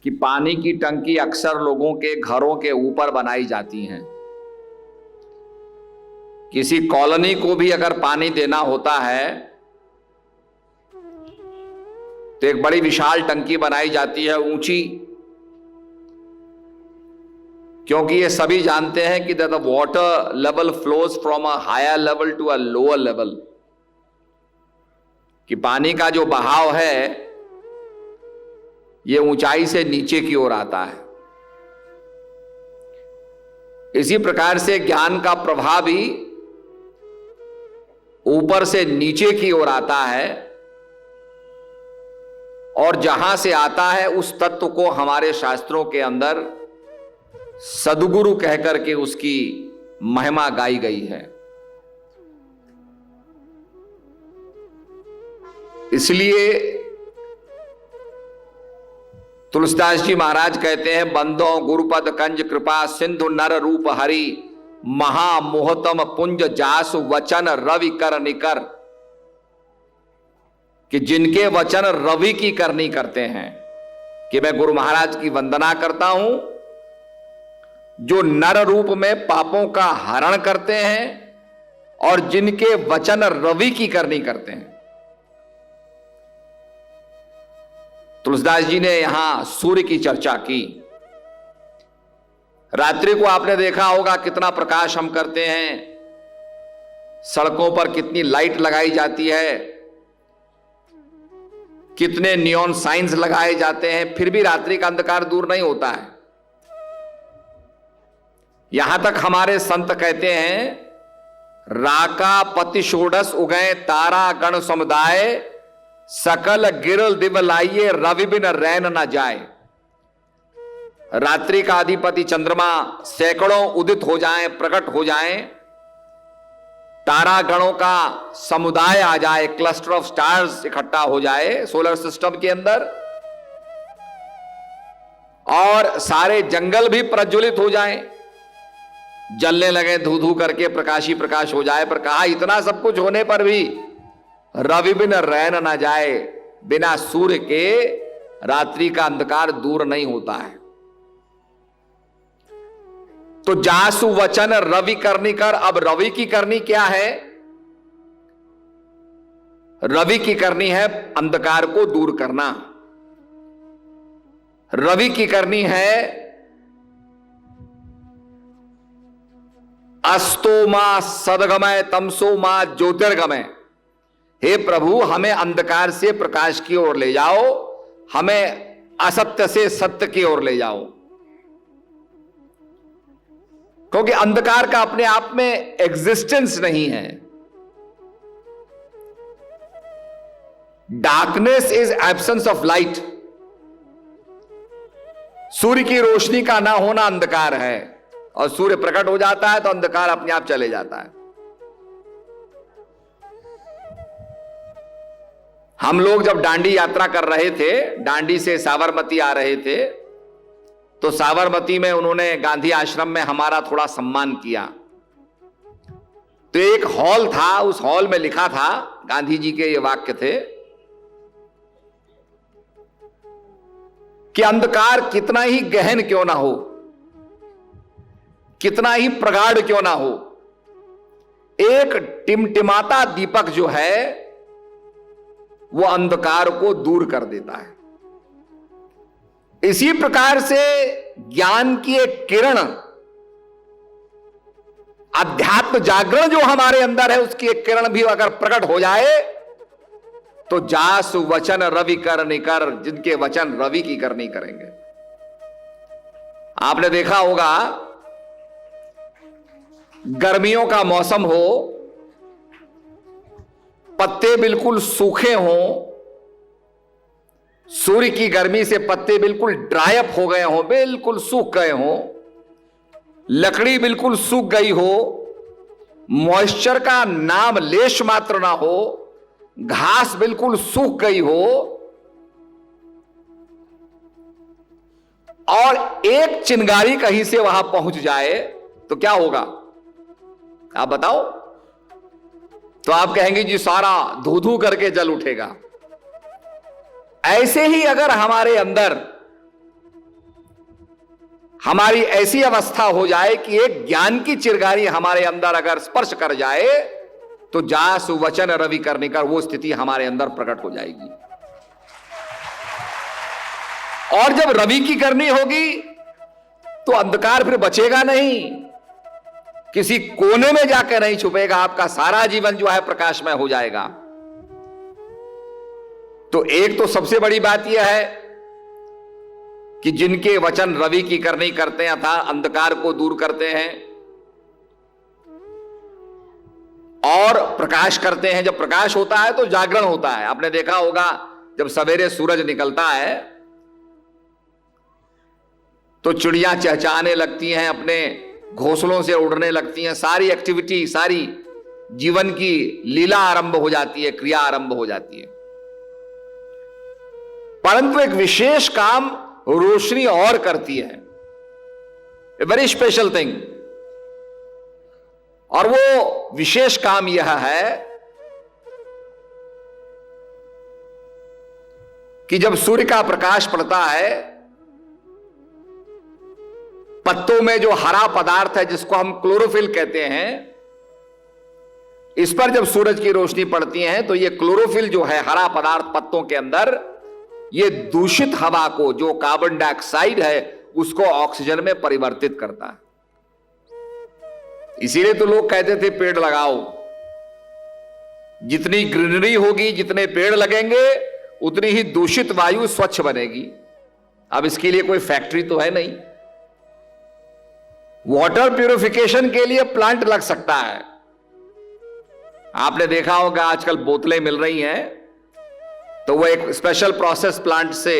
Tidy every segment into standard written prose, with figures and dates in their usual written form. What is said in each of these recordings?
कि पानी की टंकी अक्सर लोगों के घरों के ऊपर बनाई जाती हैं। किसी कॉलोनी को भी अगर पानी देना होता है तो एक बड़ी विशाल टंकी बनाई जाती है, ऊंची, क्योंकि ये सभी जानते हैं कि the water level flows from a higher level to a lower level, कि पानी का जो बहाव है ये ऊंचाई से नीचे की ओर आता है। इसी प्रकार से ज्ञान का प्रवाह भी ऊपर से नीचे की ओर आता है, और जहां से आता है उस तत्व को हमारे शास्त्रों के अंदर सद्गुरु कहकर के उसकी महिमा गाई गई है। इसलिए तुलसीदास जी महाराज कहते हैं, बंदो गुरुपद कंज कृपा सिंधु नर रूप हरि, महामोहतम पुंज जासु वचन रवि कर निकर, कि जिनके वचन रवि की करनी करते हैं, कि मैं गुरु महाराज की वंदना करता हूं, जो नर रूप में पापों का हरण करते हैं और जिनके वचन रवि की करनी करते हैं। तुलसीदास जी ने यहां सूर्य की चर्चा की। रात्रि को आपने देखा होगा कितना प्रकाश हम करते हैं, सड़कों पर कितनी लाइट लगाई जाती है, कितने नियॉन साइंस लगाए जाते हैं, फिर भी रात्रि का अंधकार दूर नहीं होता है। यहां तक हमारे संत कहते हैं, राका पति षोडश उगए तारा गण समुदाय, सकल गिरल दिव लाइये रवि बिन रैन न जाए। रात्रि का अधिपति चंद्रमा सैकड़ों उदित हो जाएं, प्रकट हो जाएं, तारा गणों का समुदाय आ जाए, क्लस्टर ऑफ स्टार्स इकट्ठा हो जाए सोलर सिस्टम के अंदर, और सारे जंगल भी प्रज्वलित हो जाएं, जलने लगे, धू धू करके प्रकाश ही प्रकाश हो जाए। पर कहा इतना सब कुछ होने पर भी रवि बिन रैन न जाए, बिना सूर्य के रात्रि का अंधकार दूर नहीं होता है। तो जासु वचन रवि करनी कर। अब रवि की करनी क्या है? रवि की करनी है अंधकार को दूर करना। रवि की करनी है अस्तो मा सदगमय तमसो मा ज्योतिर्गमय। हे प्रभु, हमें अंधकार से प्रकाश की ओर ले जाओ, हमें असत्य से सत्य की ओर ले जाओ, क्योंकि अंधकार का अपने आप में एग्जिस्टेंस नहीं है। Darkness is absence of light. सूर्य की रोशनी का ना होना अंधकार है, और सूर्य प्रकट हो जाता है तो अंधकार अपने आप चले जाता है। हम लोग जब डांडी यात्रा कर रहे थे, डांडी से साबरमती आ रहे थे, तो साबरमती में उन्होंने गांधी आश्रम में हमारा थोड़ा सम्मान किया। तो एक हॉल था, उस हॉल में लिखा था, गांधी जी के ये वाक्य थे कि अंधकार कितना ही गहन क्यों ना हो, कितना ही प्रगाढ़ क्यों ना हो, एक टिमटिमाता दीपक जो है वो अंधकार को दूर कर देता है। इसी प्रकार से ज्ञान की एक किरण, अध्यात्म जागरण जो हमारे अंदर है, उसकी एक किरण भी अगर प्रकट हो जाए तो जासु वचन रवि करनी कर, जिनके वचन रवि की करनी करेंगे। आपने देखा होगा गर्मियों का मौसम हो, पत्ते बिल्कुल सूखे हों, सूर्य की गर्मी से पत्ते बिल्कुल ड्राई अप हो गए हों, बिल्कुल सूख गए हों, लकड़ी बिल्कुल सूख गई हो, मॉइस्चर का नाम लेश मात्र ना हो, घास बिल्कुल सूख गई हो, और एक चिंगारी कहीं से वहां पहुंच जाए तो क्या होगा? आप बताओ। तो आप कहेंगे जी सारा धू धू करके जल उठेगा। ऐसे ही अगर हमारे अंदर हमारी ऐसी अवस्था हो जाए कि एक ज्ञान की चिरगारी हमारे अंदर अगर स्पर्श कर जाए तो जासु वचन रवि करने का वो स्थिति हमारे अंदर प्रकट हो जाएगी। और जब रवि की करनी होगी तो अंधकार फिर बचेगा नहीं, किसी कोने में जाकर नहीं छुपेगा, आपका सारा जीवन जो है प्रकाशमय हो जाएगा। तो एक तो सबसे बड़ी बात यह है कि जिनके वचन रवि की करनी करते हैं अथा अंधकार को दूर करते हैं और प्रकाश करते हैं। जब प्रकाश होता है तो जागरण होता है। आपने देखा होगा जब सवेरे सूरज निकलता है तो चिड़ियां चहचहाने लगती हैं, अपने घोंसलों से उड़ने लगती हैं, सारी एक्टिविटी, सारी जीवन की लीला आरंभ हो जाती है, क्रिया आरंभ हो जाती है। परंतु एक विशेष काम रोशनी और करती है, ए वेरी स्पेशल थिंग। और वो विशेष काम यह है कि जब सूर्य का प्रकाश पड़ता है, पत्तों में जो हरा पदार्थ है जिसको हम क्लोरोफिल कहते हैं, इस पर जब सूरज की रोशनी पड़ती है तो ये क्लोरोफिल जो है हरा पदार्थ पत्तों के अंदर, ये दूषित हवा को, जो कार्बन डाइऑक्साइड है, उसको ऑक्सीजन में परिवर्तित करता है। इसीलिए तो लोग कहते थे पेड़ लगाओ। जितनी ग्रीनरी होगी, जितने पेड़ लगेंगे, उतनी ही दूषित वायु स्वच्छ बनेगी। अब इसके लिए कोई फैक्ट्री तो है नहीं। वाटर प्यूरिफिकेशन के लिए प्लांट लग सकता है। आपने देखा होगा आजकल बोतलें मिल रही हैं, तो वो एक स्पेशल प्रोसेस प्लांट से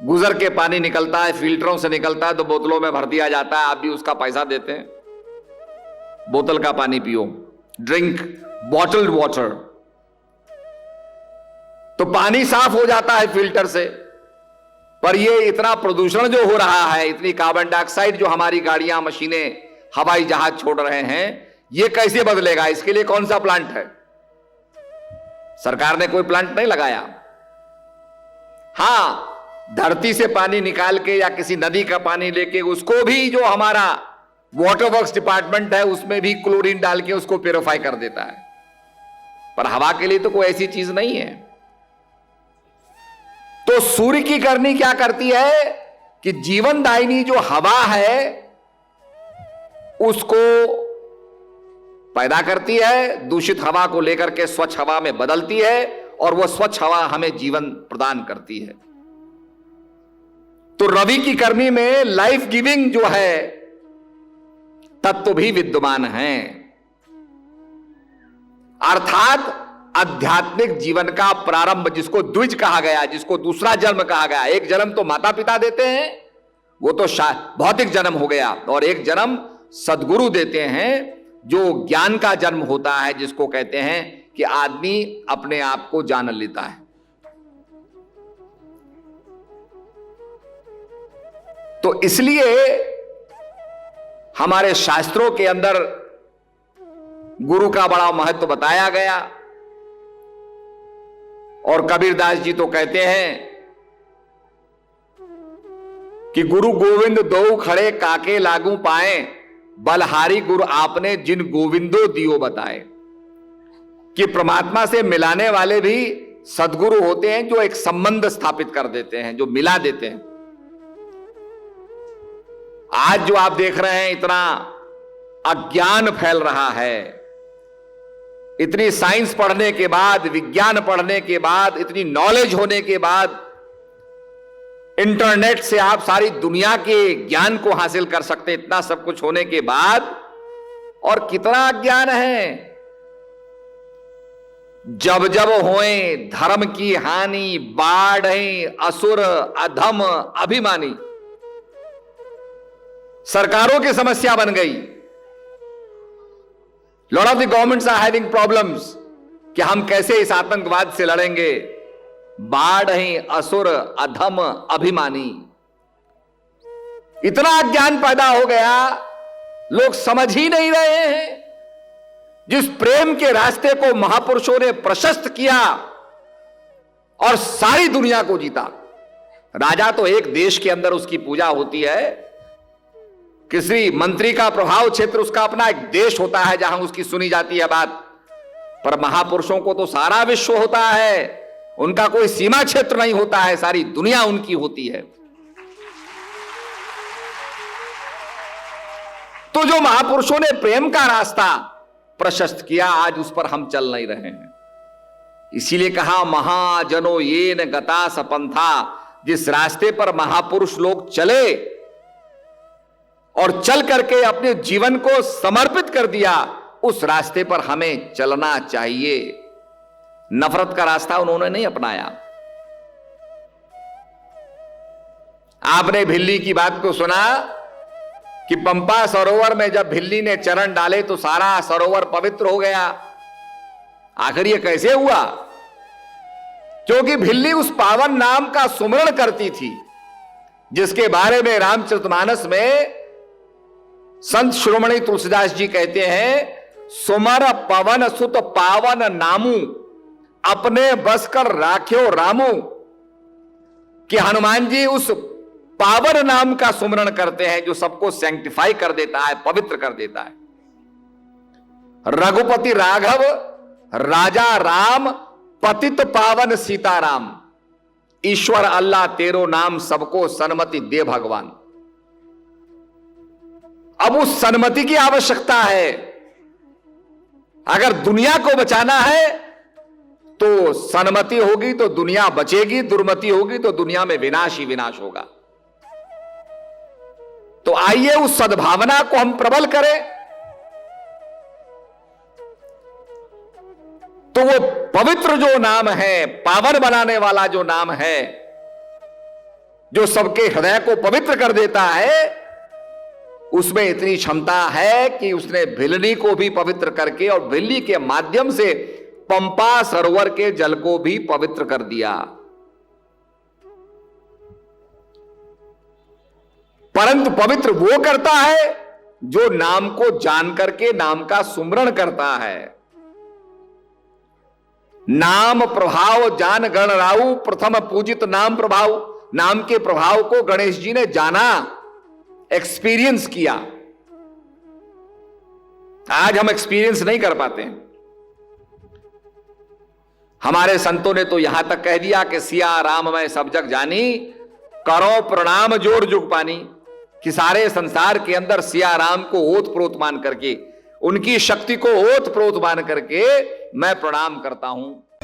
गुजर के पानी निकलता है, फिल्टरों से निकलता है, तो बोतलों में भर दिया जाता है। आप भी उसका पैसा देते हैं, बोतल का पानी पियो, ड्रिंक बॉटल्ड वाटर। तो पानी साफ हो जाता है फिल्टर से। पर ये इतना प्रदूषण जो हो रहा है, इतनी कार्बन डाइऑक्साइड जो हमारी गाड़ियां, मशीनें, हवाई जहाज छोड़ रहे हैं, ये कैसे बदलेगा? इसके लिए कौन सा प्लांट है? सरकार ने कोई प्लांट नहीं लगाया। हां, धरती से पानी निकाल के या किसी नदी का पानी लेके उसको भी, जो हमारा वाटर वर्क्स डिपार्टमेंट है, उसमें भी क्लोरीन डाल के उसको प्यूरिफाई कर देता है। पर हवा के लिए तो कोई ऐसी चीज नहीं है। तो सूर्य की करनी क्या करती है कि जीवनदायिनी जो हवा है उसको पैदा करती है, दूषित हवा को लेकर के स्वच्छ हवा में बदलती है, और वह स्वच्छ हवा हमें जीवन प्रदान करती है। तो रवि की करनी में लाइफ गिविंग जो है तत्व भी विद्यमान है। अर्थात आध्यात्मिक जीवन का प्रारंभ, जिसको द्विज कहा गया, जिसको दूसरा जन्म कहा गया। एक जन्म तो माता पिता देते हैं, वो तो भौतिक जन्म हो गया, और एक जन्म सदगुरु देते हैं, जो ज्ञान का जन्म होता है, जिसको कहते हैं कि आदमी अपने आप को जान लेता है। तो इसलिए हमारे शास्त्रों के अंदर गुरु का बड़ा महत्व बताया गया। और कबीरदास जी तो कहते हैं कि गुरु गोविंद दो खड़े काके लागू पाए, बलहारी गुरु आपने जिन गोविंदो दियो बताए। कि परमात्मा से मिलाने वाले भी सदगुरु होते हैं, जो एक संबंध स्थापित कर देते हैं, जो मिला देते हैं। आज जो आप देख रहे हैं, इतना अज्ञान फैल रहा है, इतनी साइंस पढ़ने के बाद, विज्ञान पढ़ने के बाद, इतनी नॉलेज होने के बाद, इंटरनेट से आप सारी दुनिया के ज्ञान को हासिल कर सकते हैं। इतना सब कुछ होने के बाद और कितना अज्ञान है। जब जब होए धर्म की हानि, बाढ़े असुर अधम अभिमानी। सरकारों की समस्या बन गई। Lot of the governments are having problems कि हम कैसे इस आतंकवाद से लड़ेंगे। बाढ़ है असुर अधम अभिमानी। इतना अज्ञान पैदा हो गया, लोग समझ ही नहीं रहे हैं। जिस प्रेम के रास्ते को महापुरुषों ने प्रशस्त किया और सारी दुनिया को जीता, राजा तो एक देश के अंदर उसकी पूजा होती है, किसी मंत्री का प्रभाव क्षेत्र उसका अपना एक देश होता है जहां उसकी सुनी जाती है बात, पर महापुरुषों को तो सारा विश्व होता है, उनका कोई सीमा क्षेत्र नहीं होता है, सारी दुनिया उनकी होती है। तो जो महापुरुषों ने प्रेम का रास्ता प्रशस्त किया, आज उस पर हम चल नहीं रहे हैं। इसीलिए कहा महाजनो ये न गता सपंथा, जिस रास्ते पर महापुरुष लोग चले और चल करके अपने जीवन को समर्पित कर दिया, उस रास्ते पर हमें चलना चाहिए। नफरत का रास्ता उन्होंने नहीं अपनाया। आपने भिल्ली की बात को सुना कि पंपा सरोवर में जब भिल्ली ने चरण डाले तो सारा सरोवर पवित्र हो गया। आखिर ये कैसे हुआ? क्योंकि भिल्ली उस पावन नाम का सुमरण करती थी, जिसके बारे में रामचरितमानस में संत शिरोमणि तुलसीदास जी कहते हैं, सुमर पवन सुत पावन नामू, अपने बस कर राख्यो रामू। कि हनुमान जी उस पावन नाम का सुमरण करते हैं जो सबको सैंक्टिफाई कर देता है, पवित्र कर देता है। रघुपति राघव राजा राम, पतित पावन सीताराम, ईश्वर अल्लाह तेरो नाम, सबको सन्मति दे भगवान। अब उस सन्मति की आवश्यकता है। अगर दुनिया को बचाना है तो सन्मति होगी तो दुनिया बचेगी, दुर्मति होगी तो दुनिया में विनाश ही विनाश होगा। तो आइए उस सद्भावना को हम प्रबल करें। तो वो पवित्र जो नाम है, पावन बनाने वाला जो नाम है, जो सबके हृदय को पवित्र कर देता है, उसमें इतनी क्षमता है कि उसने भिल्ली को भी पवित्र करके और भिल्ली के माध्यम से पंपा सरोवर के जल को भी पवित्र कर दिया। परंतु पवित्र वो करता है जो नाम को जान करके नाम का सुमरण करता है। नाम प्रभाव जान गण राऊ, प्रथम पूजित नाम प्रभाव। नाम के प्रभाव को गणेश जी ने जाना, एक्सपीरियंस किया। आज हम एक्सपीरियंस नहीं कर पाते हैं। हमारे संतों ने तो यहां तक कह दिया कि सिया राम मैं सब जग जानी, करो प्रणाम जोड़ जुग पानी। कि सारे संसार के अंदर सिया राम को ओत प्रोत मान करके, उनकी शक्ति को ओत प्रोत मान करके मैं प्रणाम करता हूं।